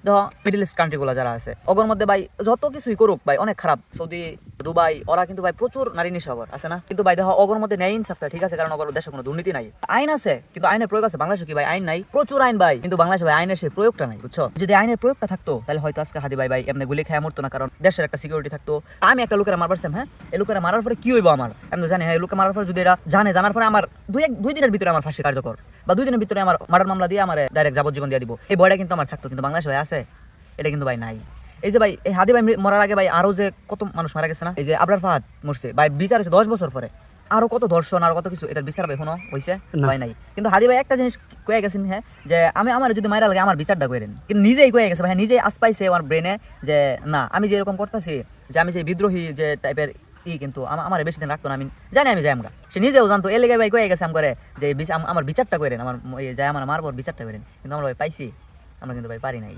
দেখো middle east কান্ট্রিগুলো যারা আছে ওগর মধ্যে ভাই যত কিছুই করুক ভাই অনেক খারাপ, সৌদি দুবাই ওরা কিন্তু ভাই প্রচুর নারী নিশাগর আছে না, কিন্তু ভাই দেখো ওগর মধ্যে ন্যায় ইনসাফটা ঠিক আছে, কারণ ওগর দেশে কোনো দুর্নীতি নাই, আইন আছে কিন্তু আইনের প্রয়োগ আছে। বাংলাদেশে কি ভাই আইন নাই? প্রচুর আইন ভাই, কিন্তু বাংলাদেশে ভাই আইনের সেই প্রয়োগটা নাই, বুঝছো? যদি আইনের প্রয়োগটা থাকতো তাহলে হয়তো আজকে হাদি ভাই এমনি গুলি খেয়ে মরতো না, কারণ দেশের একটা সিকিউরিটি থাকতো। আমি একটা লোকের মারবার চাই, হ্যাঁ এই লোকের মারার পরে কি হইবো আমার আমি তো জানি, হ্যাঁ এই লোকে মারার পরে যদি এরা জানার পরে আমার দুই দিনের ভিতরে আমার ফাঁসি কার্যকর, বা 2 দিনের ভিতরে আমার মারার মামলা দিয়ে আমার ডাইরেক্ট যাবজ্জীবন দিয়ে দিব, এই ভয়টা কিন্তু আমার থাকতো, কিন্তু বাংলাদেশে ভাই আছে? এটা কিন্তু ভাই নাই। এই যে ভাই এই হাদি ভাই মরার আগে ভাই আরো যে কত মানুষ মারা গেছে না, এই যে আবরার ফাহাদ মরছে ভাই, বিচার হয়েছে 10 বছর পরে, আরো কত ধর্ষণ আরো কত কিছু, এটার বিচার ভাই এখনো হয়েছে ভাই নাই। কিন্তু হাদি ভাই একটা জিনিস কয়ে গেছেন, হ্যাঁ যে আমার যদি মায়েরা লাগে আমার বিচারটা করেন, কিন্তু নিজেই কয়ে গেছে ভাই, নিজেই আস পাইছে আমার ব্রেনে যে না আমি যে এরকম করতেছি, যে আমি যে বিদ্রোহী যে টাইপের কিন্তু আমার বেশি দিন রাখতো না, আমি জানি আমি যাই আমগা, সে নিজেও জানতো, এর লেগে ভাই কয়ে গেছে করে যে আমার বিচারটা করেন, আমার যাই আমার মারবর বিচারটা করেন, কিন্তু আমরা ভাই পাইছি? আমরা কিন্তু ভাই পারি নাই।